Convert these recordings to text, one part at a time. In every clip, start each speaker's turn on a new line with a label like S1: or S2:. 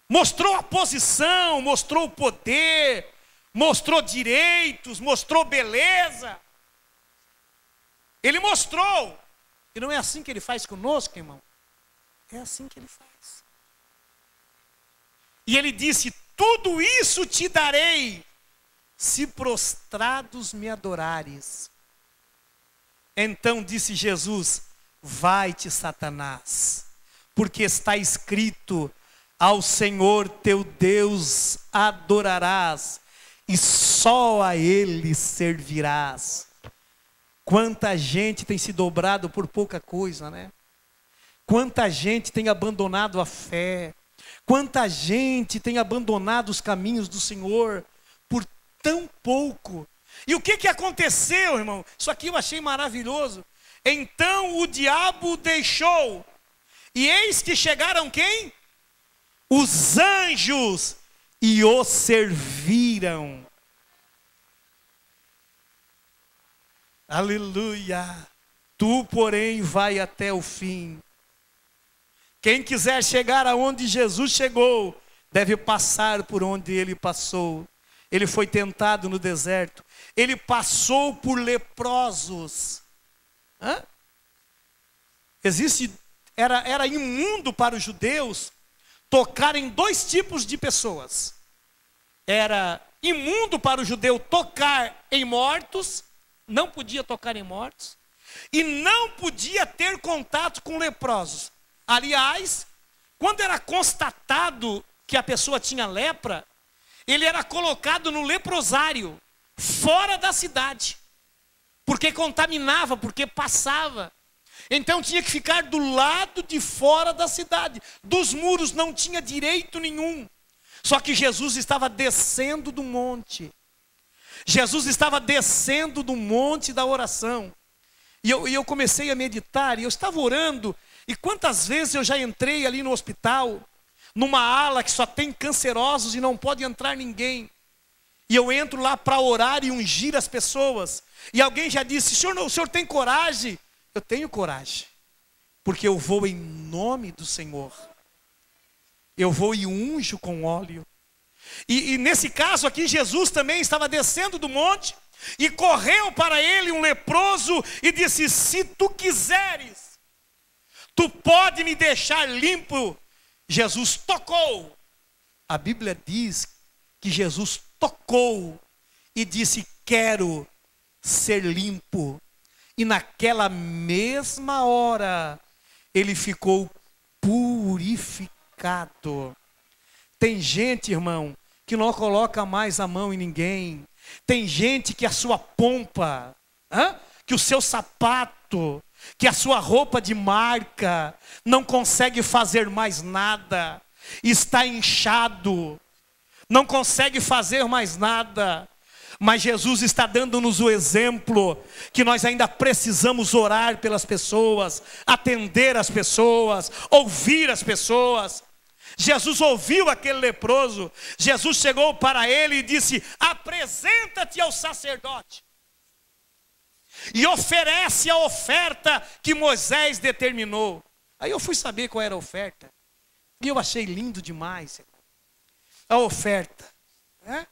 S1: mostrou a posição, mostrou o poder, mostrou direitos, mostrou beleza. Ele mostrou. E não é assim que ele faz conosco, irmão? É assim que ele faz. E ele disse: tudo isso te darei, se prostrados me adorares. Então disse Jesus: vai-te, Satanás, porque está escrito: ao Senhor teu Deus adorarás, e só a Ele servirás. Quanta gente tem se dobrado por pouca coisa, né? Quanta gente tem abandonado a fé. Quanta gente tem abandonado os caminhos do Senhor por tão pouco. E o que aconteceu, irmão? Isso aqui eu achei maravilhoso. Então o diabo deixou. E eis que chegaram quem? Os anjos, e o serviram. Aleluia. Tu, porém, vai até o fim. Quem quiser chegar aonde Jesus chegou, deve passar por onde ele passou. Ele foi tentado no deserto. Ele passou por leprosos. Era imundo para os judeus tocar em dois tipos de pessoas. Era imundo para o judeu tocar em mortos, não podia tocar em mortos, e não podia ter contato com leprosos. Aliás, quando era constatado que a pessoa tinha lepra, ele era colocado no leprosário, fora da cidade, porque contaminava, porque passava. Então tinha que ficar do lado de fora da cidade, dos muros, não tinha direito nenhum. Só que Jesus estava descendo do monte. Jesus estava descendo do monte da oração. E eu comecei a meditar, e eu estava orando. E quantas vezes eu já entrei ali no hospital, numa ala que só tem cancerosos e não pode entrar ninguém. E eu entro lá para orar e ungir as pessoas. E alguém já disse: o senhor tem coragem? Eu tenho coragem, porque eu vou em nome do Senhor. Eu vou e unjo com óleo. E nesse caso aqui, Jesus também estava descendo do monte, e correu para ele um leproso e disse: se tu quiseres, tu pode me deixar limpo. Jesus tocou. A Bíblia diz que Jesus tocou e disse: quero ser limpo. E naquela mesma hora, ele ficou purificado. Tem gente, irmão, que não coloca mais a mão em ninguém. Tem gente que a sua pompa, que o seu sapato, que a sua roupa de marca, não consegue fazer mais nada. Está inchado, não consegue fazer mais nada. Mas Jesus está dando-nos o exemplo que nós ainda precisamos orar pelas pessoas, atender as pessoas, ouvir as pessoas. Jesus ouviu aquele leproso. Jesus chegou para ele e disse: apresenta-te ao sacerdote e oferece a oferta que Moisés determinou. Aí eu fui saber qual era a oferta, e eu achei lindo demais a oferta, né?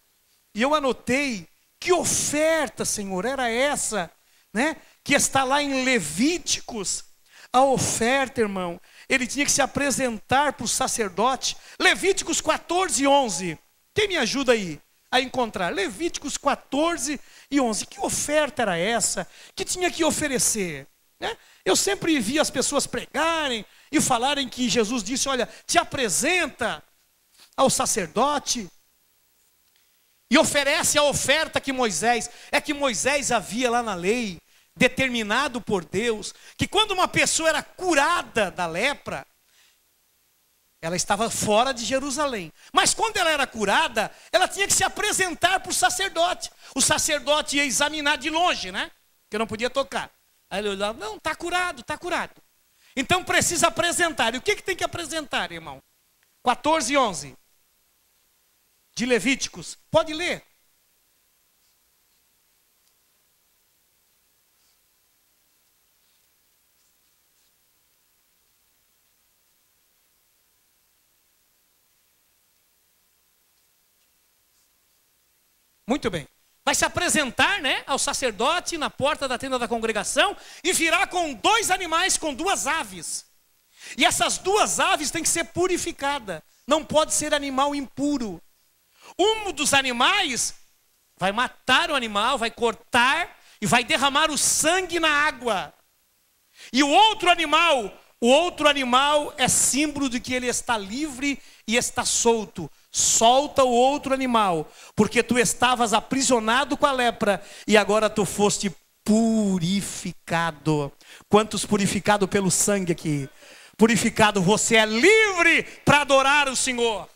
S1: E eu anotei: que oferta, Senhor, era essa, né? Que está lá em Levíticos. A oferta, irmão, ele tinha que se apresentar para o sacerdote. Levíticos 14, 11. Quem me ajuda aí a encontrar? Levíticos 14 e 11. Que oferta era essa que tinha que oferecer, né? Eu sempre vi as pessoas pregarem e falarem que Jesus disse: olha, te apresenta ao sacerdote e oferece a oferta que Moisés. É que Moisés havia lá na lei, determinado por Deus, que quando uma pessoa era curada da lepra, ela estava fora de Jerusalém. Mas quando ela era curada, ela tinha que se apresentar para o sacerdote. O sacerdote ia examinar de longe, né? Porque não podia tocar. Aí ele olhava: não, está curado, está curado. Então precisa apresentar. E o que tem que apresentar, irmão? 14 e 11. De Levíticos. Pode ler. Muito bem. Vai se apresentar, né, ao sacerdote na porta da tenda da congregação e virá com 2 animais, com 2 aves. E essas 2 aves têm que ser purificadas. Não pode ser animal impuro. Um dos animais vai matar o animal, vai cortar e vai derramar o sangue na água. E o outro animal é símbolo de que ele está livre e está solto. Solta o outro animal, porque tu estavas aprisionado com a lepra e agora tu foste purificado. Quantos purificados pelo sangue aqui? Purificado, você é livre para adorar o Senhor.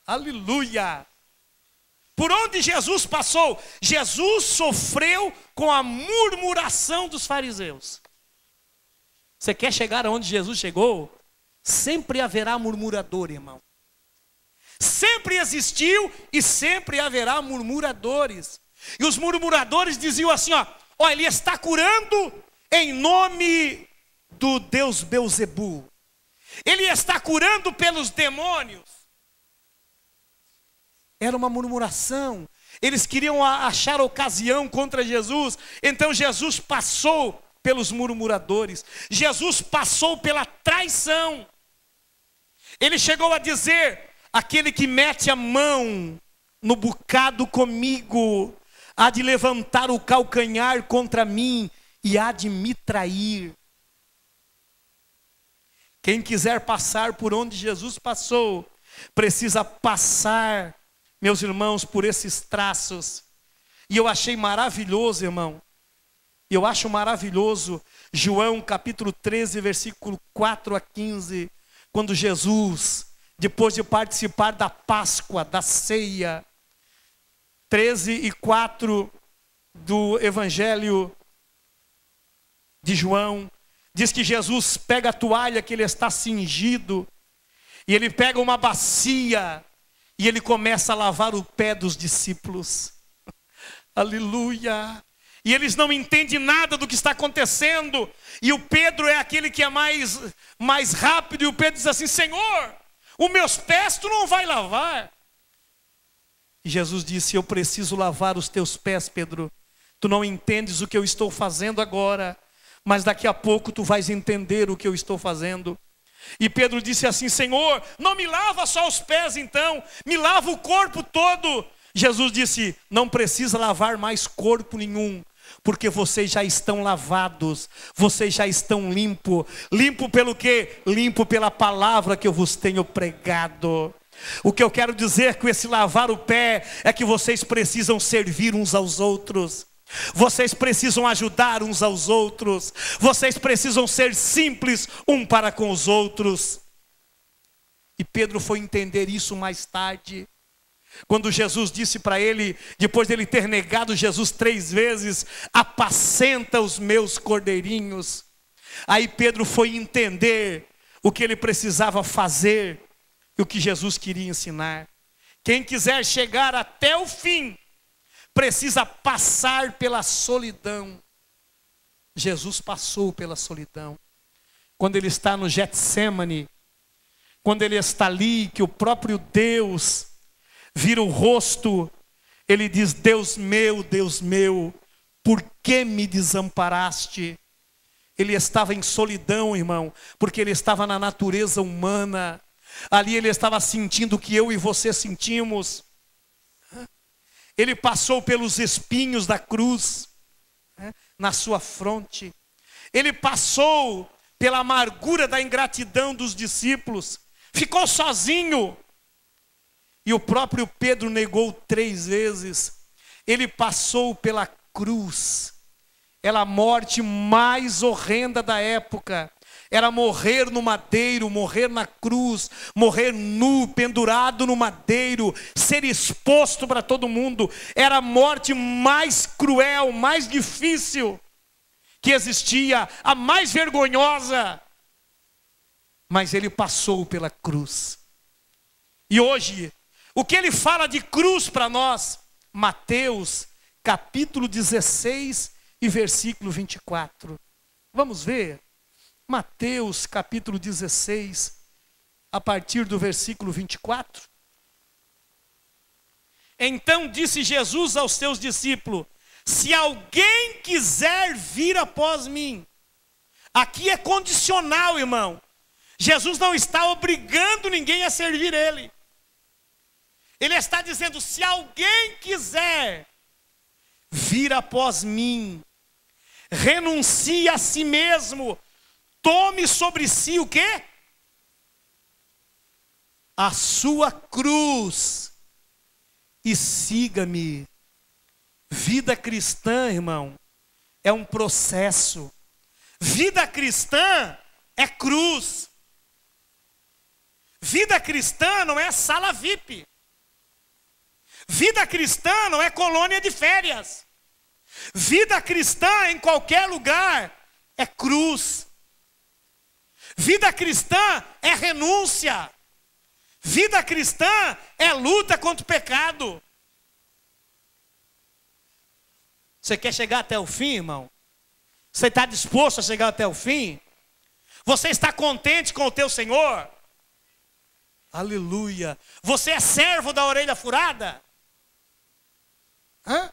S1: Aleluia! Por onde Jesus passou? Jesus sofreu com a murmuração dos fariseus. Você quer chegar aonde Jesus chegou? Sempre haverá murmurador, irmão. Sempre existiu e sempre haverá murmuradores. E os murmuradores diziam assim, ó, ele está curando em nome do Deus Belzebu. Ele está curando pelos demônios. Era uma murmuração. Eles queriam achar ocasião contra Jesus. Então Jesus passou pelos murmuradores. Jesus passou pela traição. Ele chegou a dizer: aquele que mete a mão no bocado comigo, há de levantar o calcanhar contra mim e há de me trair. Quem quiser passar por onde Jesus passou, precisa passar, meus irmãos, por esses traços. E eu achei maravilhoso, irmão. Eu acho maravilhoso João capítulo 13, versículo 4 a 15, quando Jesus, depois de participar da Páscoa, da ceia, 13 e 4 do Evangelho de João, diz que Jesus pega a toalha que ele está cingido, e ele pega uma bacia, e ele começa a lavar o pé dos discípulos. Aleluia! E eles não entendem nada do que está acontecendo, e o Pedro é aquele que é mais rápido, e o Pedro diz assim: Senhor, os meus pés tu não vai lavar. E Jesus disse: eu preciso lavar os teus pés, Pedro. Tu não entendes o que eu estou fazendo agora, mas daqui a pouco tu vais entender o que eu estou fazendo. E Pedro disse assim: Senhor, não me lava só os pés então, me lava o corpo todo. Jesus disse: não precisa lavar mais corpo nenhum, porque vocês já estão lavados, vocês já estão limpos. Limpo pelo quê? Limpo pela palavra que eu vos tenho pregado. O que eu quero dizer com esse lavar o pé é que vocês precisam servir uns aos outros. Vocês precisam ajudar uns aos outros. Vocês precisam ser simples um para com os outros. E Pedro foi entender isso mais tarde, quando Jesus disse para ele, depois dele ter negado Jesus 3 vezes: apacenta os meus cordeirinhos. Aí Pedro foi entender o que ele precisava fazer e o que Jesus queria ensinar. Quem quiser chegar até o fim precisa passar pela solidão. Jesus passou pela solidão. Quando ele está no Getsêmani, quando ele está ali, que o próprio Deus vira o rosto, ele diz: Deus meu, por que me desamparaste? Ele estava em solidão, irmão, porque ele estava na natureza humana. Ali ele estava sentindo o que eu e você sentimos. Ele passou pelos espinhos da cruz, na sua fronte. Ele passou pela amargura da ingratidão dos discípulos. Ficou sozinho. E o próprio Pedro negou 3 vezes. Ele passou pela cruz. Era a morte mais horrenda da época. Era morrer no madeiro, morrer na cruz, morrer nu, pendurado no madeiro, ser exposto para todo mundo. Era a morte mais cruel, mais difícil que existia, a mais vergonhosa. Mas ele passou pela cruz. E hoje, o que ele fala de cruz para nós? Mateus capítulo 16 e versículo 24. Vamos ver? Mateus capítulo 16, a partir do versículo 24. Então disse Jesus aos seus discípulos: se alguém quiser vir após mim. Aqui é condicional, irmão. Jesus não está obrigando ninguém a servir ele. Ele está dizendo: se alguém quiser vir após mim, renuncie a si mesmo, tome sobre si o quê? A sua cruz e siga-me. Vida cristã, irmão, é um processo. Vida cristã é cruz. Vida cristã não é sala VIP. Vida cristã não é colônia de férias. Vida cristã em qualquer lugar é cruz. Vida cristã é renúncia. Vida cristã é luta contra o pecado. Você quer chegar até o fim, irmão? Você está disposto a chegar até o fim? Você está contente com o teu Senhor? Aleluia. Você é servo da orelha furada? Hã?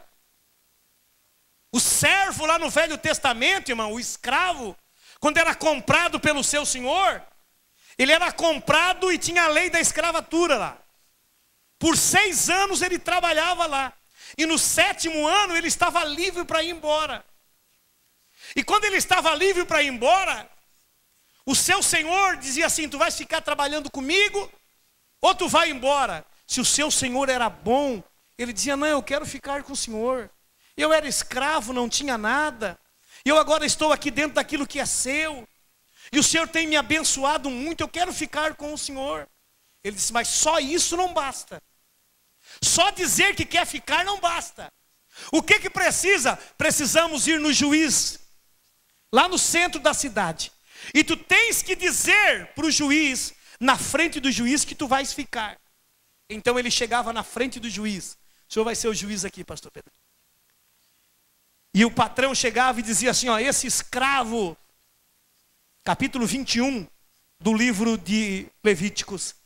S1: O servo lá no Velho Testamento, irmão, o escravo, quando era comprado pelo seu senhor, ele era comprado e tinha a lei da escravatura lá. Por 6 anos ele trabalhava lá. E no 7º ano ele estava livre para ir embora. E quando ele estava livre para ir embora, o seu senhor dizia assim: tu vais ficar trabalhando comigo ou tu vai embora? Se o seu senhor era bom, ele dizia: não, eu quero ficar com o senhor. Eu era escravo, não tinha nada. E eu agora estou aqui dentro daquilo que é seu. E o Senhor tem me abençoado muito, eu quero ficar com o Senhor. Ele disse: mas só isso não basta. Só dizer que quer ficar não basta. O que precisa? Precisamos ir no juiz, lá no centro da cidade. E tu tens que dizer para o juiz, na frente do juiz, que tu vais ficar. Então ele chegava na frente do juiz. O senhor vai ser o juiz aqui, pastor Pedro. E o patrão chegava e dizia assim: ó, esse escravo, capítulo 21 do livro de Levíticos,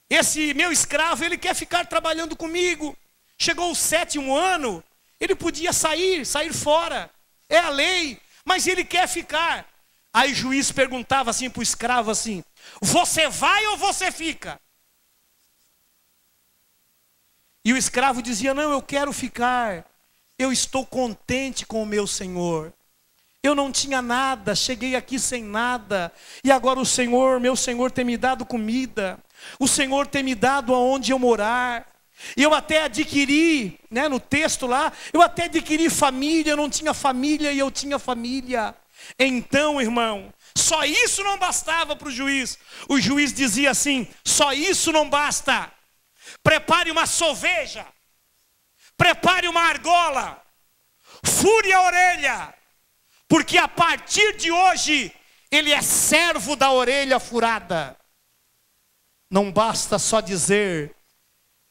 S1: esse meu escravo, ele quer ficar trabalhando comigo. Chegou o 7º ano, ele podia sair fora, é a lei, mas ele quer ficar. Aí o juiz perguntava assim para o escravo assim: você vai ou você fica? E o escravo dizia: não, eu quero ficar. Eu estou contente com o meu senhor. Eu não tinha nada, cheguei aqui sem nada. E agora o Senhor, meu Senhor, tem me dado comida. O Senhor tem me dado aonde eu morar. E eu até adquiri, né, no texto lá, eu até adquiri família. Eu não tinha família e eu tinha família. Então, irmão, só isso não bastava para o juiz. O juiz dizia assim: só isso não basta. Prepare uma soveja. Prepare uma argola. Fure a orelha. Porque a partir de hoje, ele é servo da orelha furada. Não basta só dizer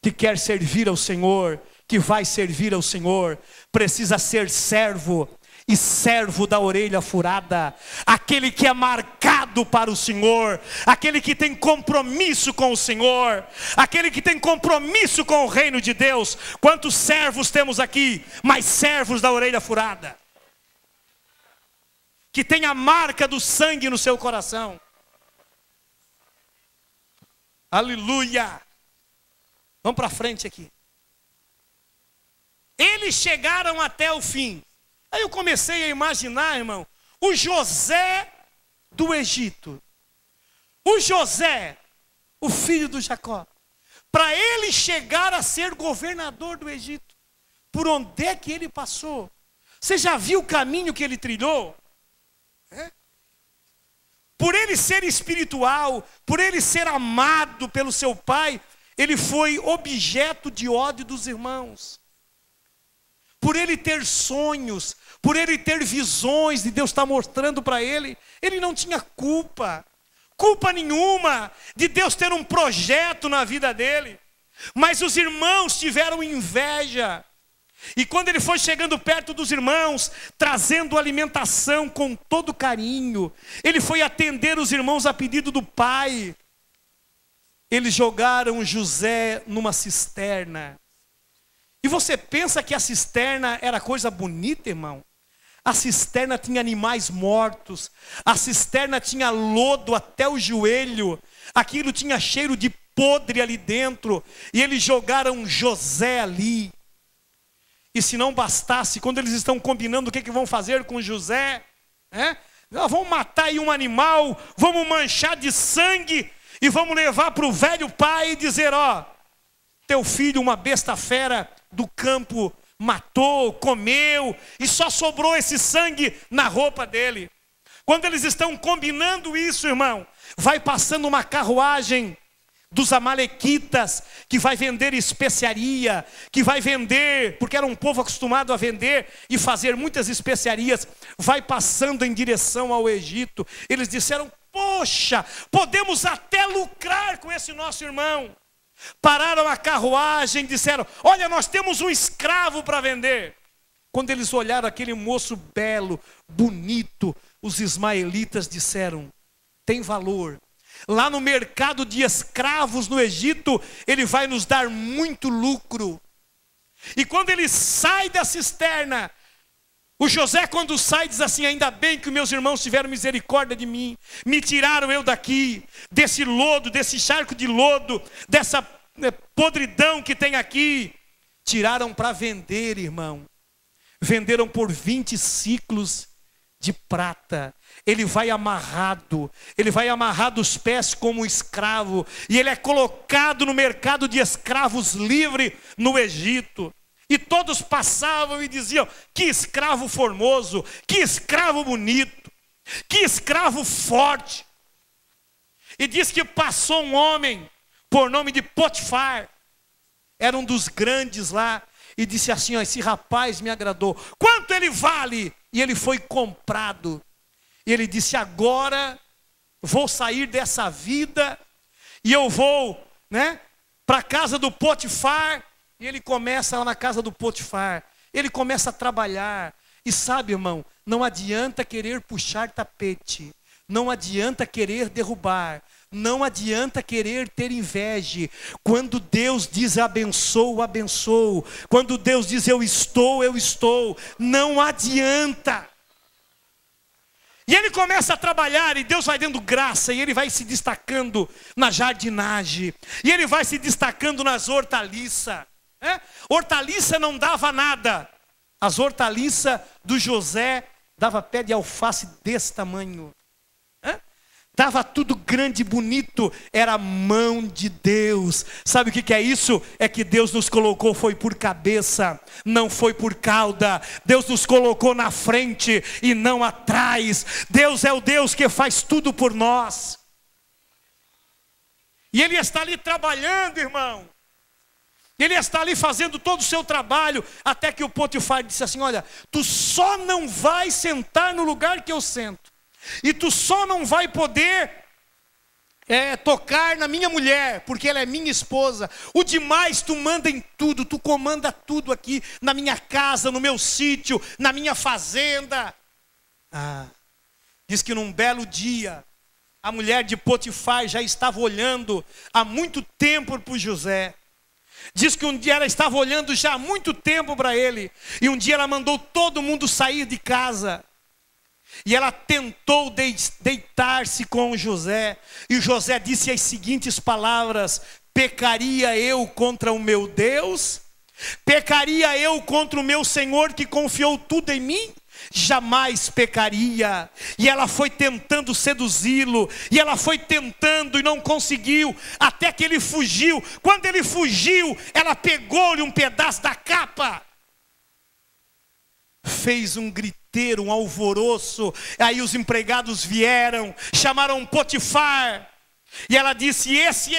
S1: que quer servir ao Senhor, que vai servir ao Senhor. Precisa ser servo, e servo da orelha furada. Aquele que é marcado para o Senhor, aquele que tem compromisso com o Senhor, aquele que tem compromisso com o reino de Deus. Quantos servos temos aqui? Mas servos da orelha furada, que tem a marca do sangue no seu coração. Aleluia. Vamos para frente aqui. Eles chegaram até o fim. Aí eu comecei a imaginar, irmão, o José do Egito. O José, o filho do Jacó. Para ele chegar a ser governador do Egito, por onde é que ele passou? Você já viu o caminho que ele trilhou? Por ele ser espiritual, por ele ser amado pelo seu pai, ele foi objeto de ódio dos irmãos. Por ele ter sonhos, por ele ter visões de Deus estar mostrando para ele, ele não tinha culpa nenhuma de Deus ter um projeto na vida dele. Mas os irmãos tiveram inveja. E quando ele foi chegando perto dos irmãos, trazendo alimentação com todo carinho, ele foi atender os irmãos a pedido do pai. Eles jogaram José numa cisterna. E você pensa que a cisterna era coisa bonita, irmão? A cisterna tinha animais mortos, a cisterna tinha lodo até o joelho, aquilo tinha cheiro de podre ali dentro, e eles jogaram José ali. E se não bastasse, quando eles estão combinando o que vão fazer com José, vamos matar aí um animal, vamos manchar de sangue, e vamos levar para o velho pai e dizer, ó, teu filho, uma besta fera do campo, matou, comeu, e só sobrou esse sangue na roupa dele. Quando eles estão combinando isso, irmão, vai passando uma carruagem dos amalequitas, que vai vender especiaria, que vai vender, porque era um povo acostumado a vender e fazer muitas especiarias, vai passando em direção ao Egito. Eles disseram, poxa, podemos até lucrar com esse nosso irmão. Pararam a carruagem e disseram, olha, nós temos um escravo para vender. Quando eles olharam aquele moço belo, bonito, os ismaelitas disseram, tem valor. Lá no mercado de escravos no Egito, ele vai nos dar muito lucro. E quando ele sai da cisterna, o José, quando sai, diz assim, ainda bem que meus irmãos tiveram misericórdia de mim, me tiraram eu daqui, desse lodo, desse charco de lodo, dessa podridão que tem aqui. Tiraram para vender, irmão. Venderam por 20 ciclos de prata. Ele vai amarrado os pés como escravo, e ele é colocado no mercado de escravos livre no Egito. E todos passavam e diziam, que escravo formoso, que escravo bonito, que escravo forte. E diz que passou um homem por nome de Potifar, era um dos grandes lá, e disse assim, ó, esse rapaz me agradou, quanto ele vale? E ele foi comprado. E ele disse, agora vou sair dessa vida e eu vou, para a casa do Potifar. E ele começa lá na casa do Potifar, ele começa a trabalhar. E sabe, irmão, não adianta querer puxar tapete, não adianta querer derrubar, não adianta querer ter inveja. Quando Deus diz abençoo, abençoo. Quando Deus diz eu estou, não adianta. E ele começa a trabalhar, e Deus vai dando graça, e ele vai se destacando na jardinagem, e ele vai se destacando nas hortaliças. Hortaliça não dava nada. As hortaliças do José dava pé de alface desse tamanho. Dava tudo grande e bonito, era a mão de Deus. Sabe o que é isso? É que Deus nos colocou, foi por cabeça, não foi por cauda. Deus nos colocou na frente e não atrás. Deus é o Deus que faz tudo por nós. E Ele está ali trabalhando, irmão. Ele está ali fazendo todo o seu trabalho, até que o Potifar disse assim, olha, tu só não vai sentar no lugar que eu sento. E tu só não vai poder tocar na minha mulher, porque ela é minha esposa. O demais tu manda em tudo, tu comanda tudo aqui, na minha casa, no meu sítio, na minha fazenda. Diz que num belo dia, a mulher de Potifar já estava olhando há muito tempo para o José. Diz que um dia ela estava olhando já há muito tempo para ele. E um dia ela mandou todo mundo sair de casa. E ela tentou deitar-se com José. E José disse as seguintes palavras: pecaria eu contra o meu Deus? Pecaria eu contra o meu Senhor que confiou tudo em mim? Jamais pecaria. E ela foi tentando seduzi-lo, e ela foi tentando e não conseguiu, até que ele fugiu. Quando ele fugiu, ela pegou-lhe um pedaço da capa, fez um griteiro, um alvoroço. Aí os empregados vieram, chamaram Potifar, e ela disse: esse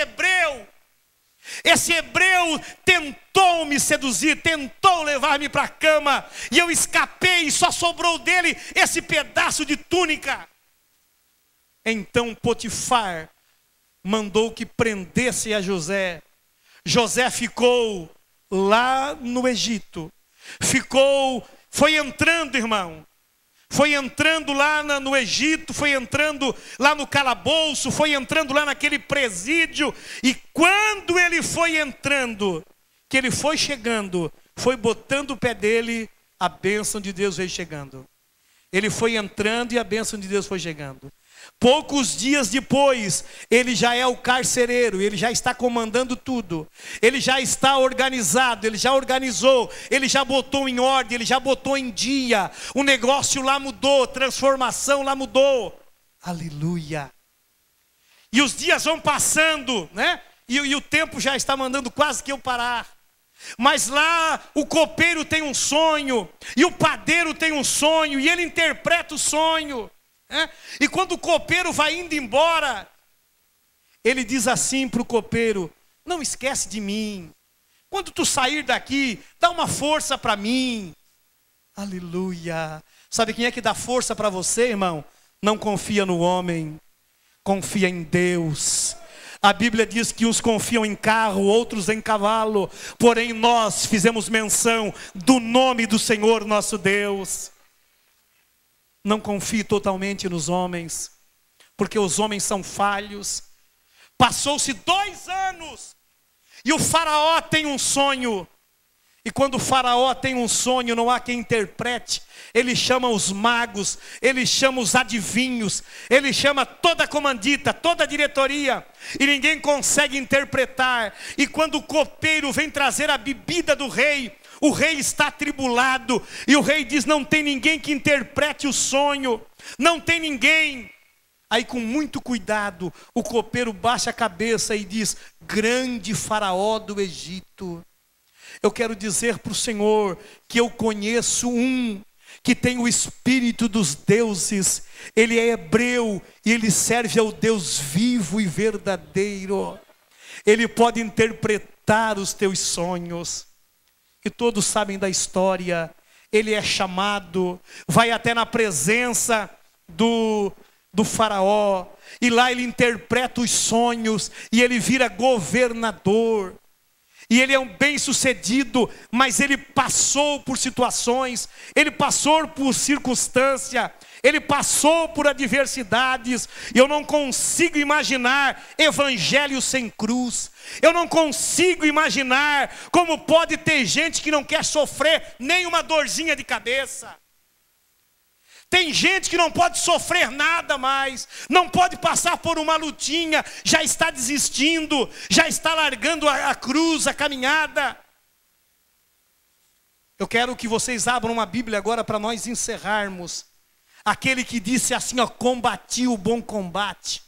S1: hebreu tentou me seduzir, tentou levar-me para a cama, e eu escapei, e só sobrou dele esse pedaço de túnica. Então Potifar mandou que prendesse a José. José ficou lá no Egito, foi entrando, irmão, foi entrando lá no Egito, foi entrando lá no calabouço, foi entrando lá naquele presídio. E quando ele foi entrando, que ele foi chegando, foi botando o pé dele, a bênção de Deus veio chegando. Ele foi entrando e a bênção de Deus foi chegando. Poucos dias depois, ele já é o carcereiro, ele já está comandando tudo. Ele já está organizado, ele já organizou, ele já botou em ordem, ele já botou em dia. O negócio lá mudou, transformação lá mudou. Aleluia. E os dias vão passando, né? E o tempo já está mandando quase que eu parar. Mas lá o copeiro tem um sonho, e o padeiro tem um sonho, e ele interpreta o sonho, né? E quando o copeiro vai indo embora, ele diz assim para o copeiro: não esquece de mim, quando tu sair daqui, dá uma força para mim. Aleluia. Sabe quem é que dá força para você, irmão? Não confia no homem, confia em Deus. A Bíblia diz que uns confiam em carro, outros em cavalo. Porém nós fizemos menção do nome do Senhor nosso Deus. Não confie totalmente nos homens, porque os homens são falhos. Passou-se 2 anos e o faraó tem um sonho. E quando o faraó tem um sonho, não há quem interprete. Ele chama os magos, ele chama os adivinhos, ele chama toda a comandita, toda a diretoria, e ninguém consegue interpretar. E quando o copeiro vem trazer a bebida do rei, o rei está atribulado, e o rei diz: não tem ninguém que interprete o sonho, não tem ninguém. Aí, com muito cuidado, o copeiro baixa a cabeça e diz: grande faraó do Egito, eu quero dizer para o Senhor que eu conheço um que tem o espírito dos deuses. Ele é hebreu e ele serve ao Deus vivo e verdadeiro. Ele pode interpretar os teus sonhos. E todos sabem da história. Ele é chamado, vai até na presença do faraó, e lá ele interpreta os sonhos, e ele vira governador. E ele é um bem-sucedido, mas ele passou por situações, ele passou por circunstância, ele passou por adversidades. E eu não consigo imaginar evangelho sem cruz. Eu não consigo imaginar como pode ter gente que não quer sofrer nem uma dorzinha de cabeça. Tem gente que não pode sofrer nada mais, não pode passar por uma lutinha, já está desistindo, já está largando a cruz, a caminhada. Eu quero que vocês abram uma Bíblia agora para nós encerrarmos. Aquele que disse assim, ó: combati o bom combate,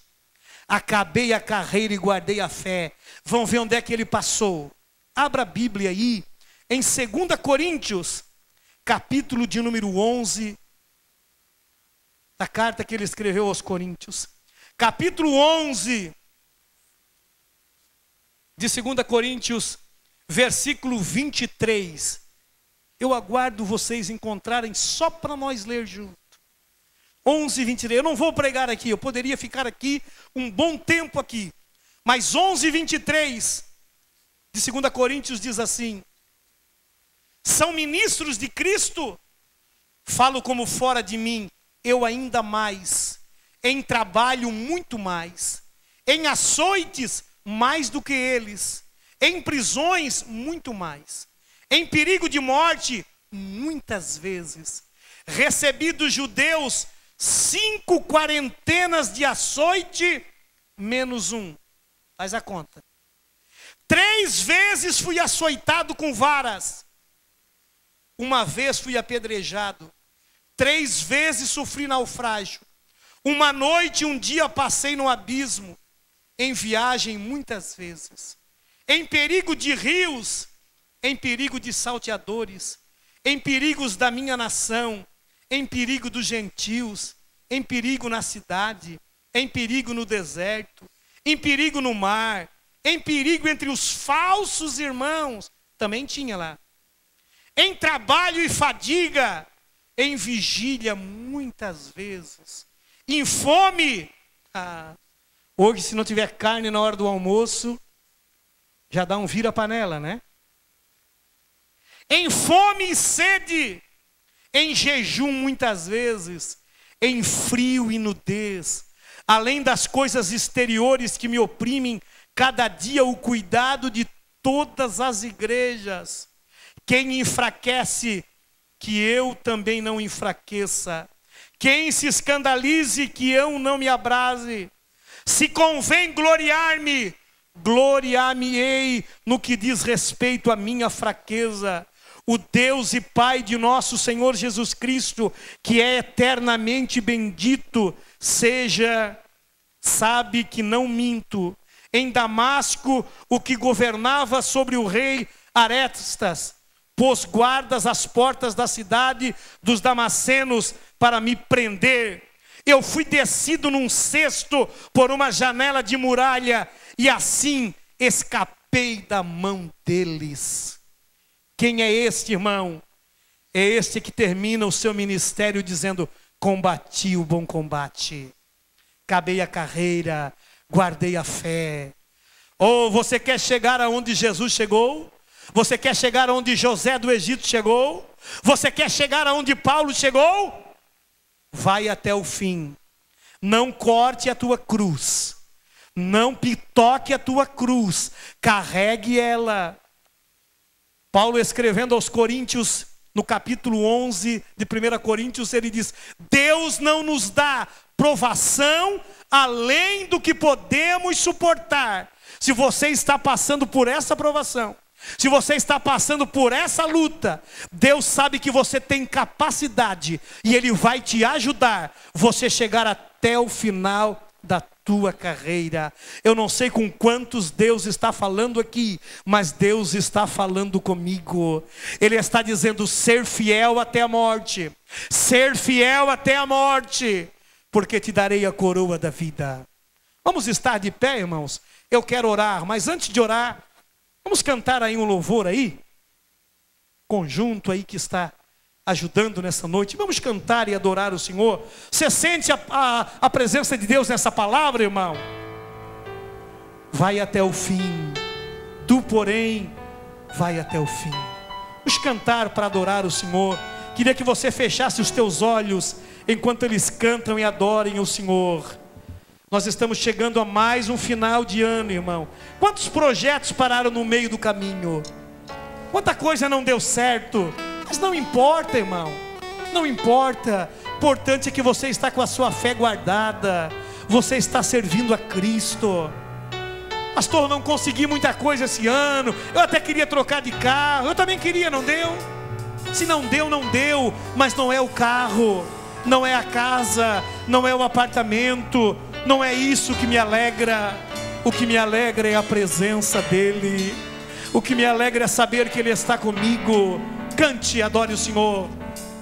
S1: acabei a carreira e guardei a fé. Vão ver onde é que ele passou. Abra a Bíblia aí, em 2 Coríntios, capítulo de número 11, a carta que ele escreveu aos Coríntios, capítulo 11, de 2 Coríntios, versículo 23. Eu aguardo vocês encontrarem só para nós ler junto. 11, 23. Eu não vou pregar aqui, eu poderia ficar aqui um bom tempo aqui. Mas 11, 23 de 2 Coríntios diz assim: são ministros de Cristo? Falo como fora de mim, eu ainda mais. Em trabalho muito mais. Em açoites mais do que eles. Em prisões muito mais. Em perigo de morte muitas vezes. Recebi dos judeus 5 quarentenas de açoite, menos um. Faz a conta. 3 vezes fui açoitado com varas. Uma vez fui apedrejado. 3 vezes sofri naufrágio. Uma noite e um dia passei no abismo. Em viagem muitas vezes. Em perigo de rios. Em perigo de salteadores. Em perigos da minha nação. Em perigo dos gentios, em perigo na cidade, em perigo no deserto, em perigo no mar, em perigo entre os falsos irmãos, também tinha lá. Em trabalho e fadiga, em vigília muitas vezes, em fome. Hoje, se não tiver carne na hora do almoço, já dá um vira-panela, né? Em fome e sede, em jejum muitas vezes, em frio e nudez, além das coisas exteriores que me oprimem, cada dia o cuidado de todas as igrejas. Quem enfraquece, que eu também não enfraqueça. Quem se escandalize, que eu não me abrase. Se convém gloriar-me, gloriar-me-ei no que diz respeito à minha fraqueza. O Deus e Pai de nosso Senhor Jesus Cristo, que é eternamente bendito, sabe que não minto. Em Damasco, o que governava sobre o rei Arestas, pôs guardas às portas da cidade dos damascenos para me prender. Eu fui descido num cesto por uma janela de muralha e assim escapei da mão deles. Quem é este, irmão? É este que termina o seu ministério dizendo: combati o bom combate, acabei a carreira, guardei a fé. Ou você quer chegar aonde Jesus chegou? Você quer chegar aonde José do Egito chegou? Você quer chegar aonde Paulo chegou? Vai até o fim. Não corte a tua cruz. Não pitoque a tua cruz. Carregue ela. Paulo, escrevendo aos Coríntios, no capítulo 11 de 1 Coríntios, ele diz: Deus não nos dá provação além do que podemos suportar. Se você está passando por essa provação, se você está passando por essa luta, Deus sabe que você tem capacidade e Ele vai te ajudar você chegar até o final da tua carreira. Eu não sei com quantos Deus está falando aqui, mas Deus está falando comigo. Ele está dizendo: ser fiel até a morte, ser fiel até a morte, porque te darei a coroa da vida. Vamos estar de pé, irmãos? Eu quero orar, mas antes de orar, vamos cantar aí um louvor aí, conjunto aí que está ajudando nessa noite. Vamos cantar e adorar o Senhor. Você sente a presença de Deus nessa palavra, irmão? Vai até o fim. Tu, porém, vai até o fim. Vamos cantar para adorar o Senhor. Queria que você fechasse os teus olhos enquanto eles cantam e adorem o Senhor. Nós estamos chegando a mais um final de ano, irmão. Quantos projetos pararam no meio do caminho? Quanta coisa não deu certo? Mas não importa, irmão. Não importa. O importante é que você está com a sua fé guardada. Você está servindo a Cristo. Pastor, não consegui muita coisa esse ano. Eu até queria trocar de carro. Eu também queria, não deu? Se não deu, não deu. Mas não é o carro, não é a casa, não é o apartamento. Não é isso que me alegra. O que me alegra é a presença dEle. O que me alegra é saber que Ele está comigo. Cante e adore o Senhor.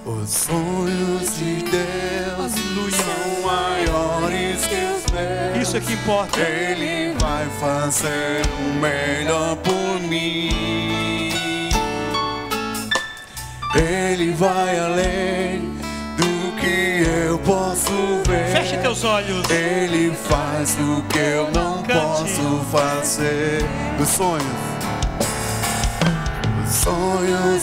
S2: Os sonhos de Deus, aleluia, são maiores que os meus.
S1: Isso é que importa.
S2: Ele vai fazer o melhor por mim. Ele vai além do que eu posso ver.
S1: Feche teus olhos.
S2: Ele faz o que eu não posso fazer. Os sonhos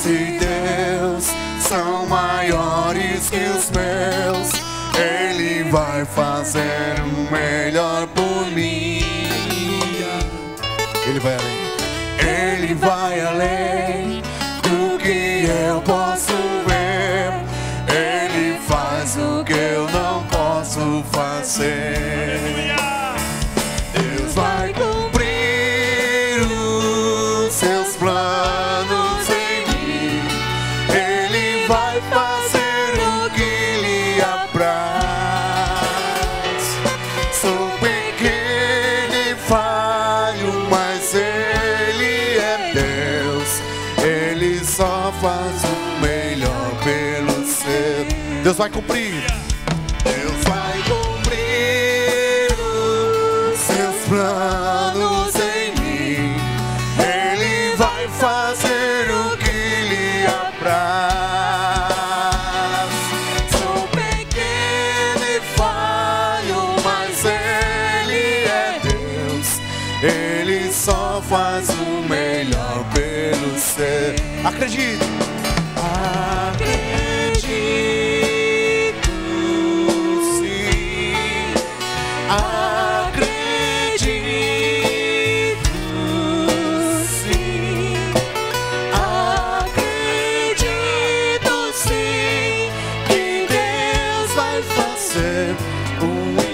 S2: de Deus são maiores que os meus. Ele vai fazer o melhor por mim. Ele vai além. Ele vai além do que eu posso ver. Ele faz o que eu não posso fazer. Deus vai cumprir os seus planos em mim. Ele vai fazer o que lhe apraz. Sou pequeno e falho, mas Ele é Deus. Ele só faz o melhor pelo seu. Deus vai cumprir. Deus vai cumprir os seus planos em mim. Ele vai fazer o que lhe apraz. Sou pequeno e falho, mas Ele é Deus. Ele só faz o melhor pelo seu. Acredite. ser um